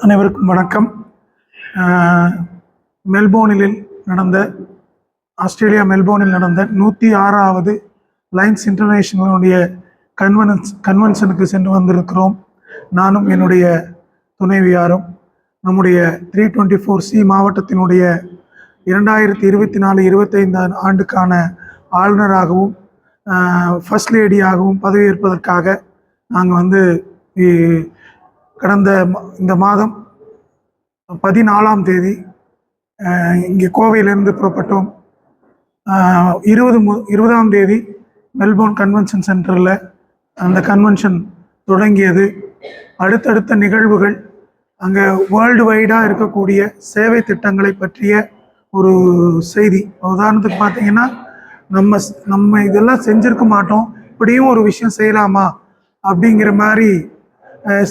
அனைவருக்கும் வணக்கம். மெல்போர்னில் நடந்த ஆஸ்திரேலியா மெல்போர்னில் நடந்த 106வது லைன்ஸ் இன்டர்நேஷனலுடைய கன்வென்ஷனுக்கு சென்று வந்திருக்கிறோம். நானும் என்னுடைய துணைவியாரும் நம்முடைய 324C மாவட்டத்தினுடைய 2024-25 ஆண்டுக்கான ஆளுநராகவும் ஃபர்ஸ்ட் லேடியாகவும் பதவியேற்பதற்காக நாங்கள் கடந்த இந்த மாதம் 14ஆம் தேதி இங்கே கோவையிலிருந்து புறப்பட்டோம். 20ஆம் தேதி மெல்போர்ன் கன்வென்ஷன் சென்டரில் அந்த கன்வென்ஷன் தொடங்கியது. அடுத்தடுத்த நிகழ்வுகள் அங்கே வேர்ல்டு வைடாக இருக்கக்கூடிய சேவை திட்டங்களை பற்றிய ஒரு செய்தி. உதாரணத்துக்கு பார்த்தீங்கன்னா, நம்ம இதெல்லாம் செஞ்சுருக்க மாட்டோம், இப்படியும் ஒரு விஷயம் செய்யலாமா அப்படிங்கிற மாதிரி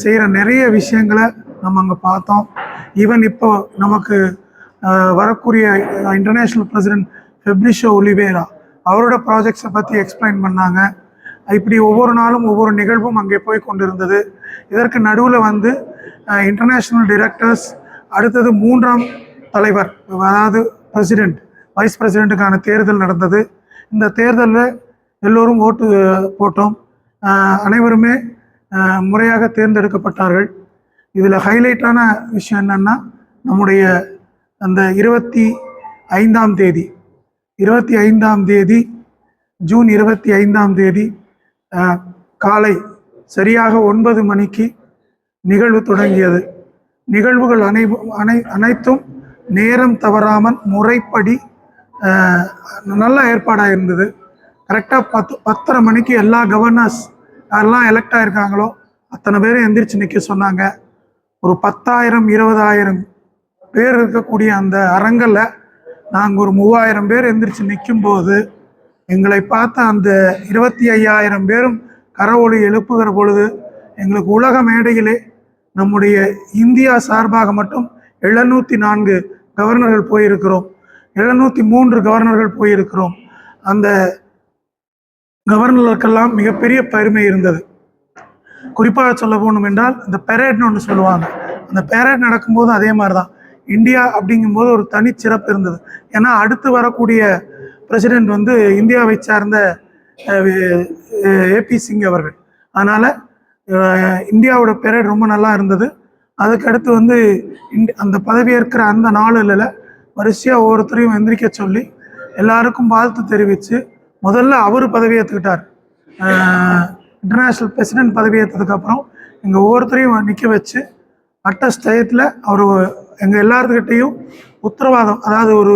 செய்கிற நிறைய விஷயங்களை நம்ம அங்கே பார்த்தோம். ஈவன் இப்போ நமக்கு வரக்கூடிய இன்டர்நேஷ்னல் பிரசிடென்ட் ஃபெப்ரிஷோ ஒலிவேரா அவரோட ப்ராஜெக்ட்ஸை பற்றி எக்ஸ்பிளைன் பண்ணாங்க. இப்படி ஒவ்வொரு நாளும் ஒவ்வொரு நிகழ்வும் அங்கே போய் கொண்டிருந்தது. இதற்கு நடுவில் இன்டர்நேஷ்னல் டைரக்டர்ஸ், அடுத்தது 3ஆம் தலைவர், அதாவது பிரசிடெண்ட், வைஸ் பிரசிடெண்ட்டுக்கான தேர்தல் நடந்தது. இந்த தேர்தலில் எல்லோரும் ஓட்டு போட்டோம். அனைவருமே முறையாக தேர்ந்தெடுக்கப்பட்டார்கள். இதில் ஹைலைட்டான விஷயம் என்னென்னா, நம்முடைய அந்த 25ஆம் தேதி ஜூன் 25ஆம் தேதி காலை சரியாக 9 மணிக்கு நிகழ்வு தொடங்கியது. நிகழ்வுகள் அனைத்தும் நேரம் தவறாமல் முறைப்படி நல்ல ஏற்பாடாக இருந்தது. கரெக்டாக 10:30 மணிக்கு எல்லா கவர்னர்ஸ் யாரெல்லாம் எலெக்ட் ஆகிருக்காங்களோ அத்தனை பேரும் எந்திரிச்சு நிற்க சொன்னாங்க. ஒரு 10,000 20,000 பேர் இருக்கக்கூடிய அந்த அரங்கில் நாங்கள் ஒரு 3,000 பேர் எந்திரிச்சு நிற்கும்போது எங்களை பார்த்த அந்த 25,000 பேரும் கரவொலி எழுப்புகிற பொழுது எங்களுக்கு உலக மேடையிலே நம்முடைய இந்தியா சார்பாக மட்டும் 704 கவர்னர்கள் போயிருக்கிறோம், 703 கவர்னர்கள் போயிருக்கிறோம். அந்த கவர்னர்களுக்கெல்லாம் மிகப்பெரிய பெருமை இருந்தது. குறிப்பாக சொல்ல போகணும் என்றால், இந்த பெரேட்னு ஒன்று சொல்லுவாங்க. அந்த பெரேட் நடக்கும்போது அதே மாதிரி தான் இந்தியா அப்படிங்கும்போது ஒரு தனிச்சிறப்பு இருந்தது. ஏன்னா அடுத்து வரக்கூடிய பிரசிடெண்ட் இந்தியாவை சார்ந்த ஏபி சிங் அவர்கள். அதனால் இந்தியாவோட பெரேட் ரொம்ப நல்லா இருந்தது. அதுக்கடுத்து அந்த பதவியேற்கிற அந்த நாளில் வரிசையாக ஒவ்வொருத்தரையும் எந்திரிக்க சொல்லி எல்லாருக்கும் வாழ்த்து தெரிவித்து முதல்ல அவர் பதவியேற்றுக்கிட்டார். இன்டர்நேஷ்னல் பிரசிடெண்ட் பதவியேற்றதுக்கப்புறம் எங்கள் ஒவ்வொருத்தரையும் நிற்க வச்சு அட்டஸ்டயத்தில் அவர் எங்கள் எல்லாத்துக்கிட்டையும் உத்தரவாதம், அதாவது ஒரு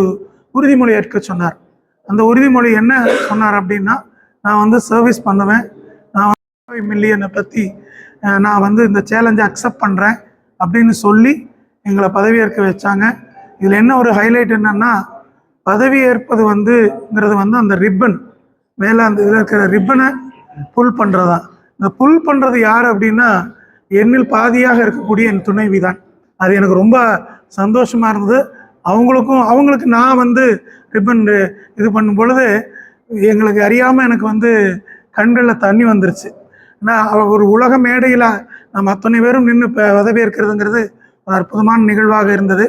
உறுதிமொழி ஏற்க சொன்னார். அந்த உறுதிமொழி என்ன சொன்னார் அப்படின்னா, நான் சர்வீஸ் பண்ணுவேன், நான் 5 மில்லியனை பற்றி நான் இந்த சேலஞ்சை அக்செப்ட் பண்ணுறேன் அப்படின்னு சொல்லி எங்களை பதவியேற்க வச்சாங்க. இதில் என்ன ஒரு ஹைலைட் என்னன்னா, பதவியேற்பது அந்த ரிப்பன் மேலே அந்த இதில் இருக்கிற ரிப்பனை புல் பண்ணுறதா. இந்த புல் பண்ணுறது யார் அப்படின்னா, என்னில் பாதியாக இருக்கக்கூடிய என் துணைவி தான். அது எனக்கு ரொம்ப சந்தோஷமாக இருந்தது. அவங்களுக்கு நான் ரிப்பன் இது பண்ணும் பொழுது எங்களுக்கு அறியாமல் எனக்கு கண்களில் தண்ணி வந்துருச்சு. ஏன்னா ஒரு உலக மேடையில் நம்ம அத்தனை பேரும் நின்று பதவியேற்கிறதுங்கிறது ஒரு அற்புதமான நிகழ்வாக இருந்தது.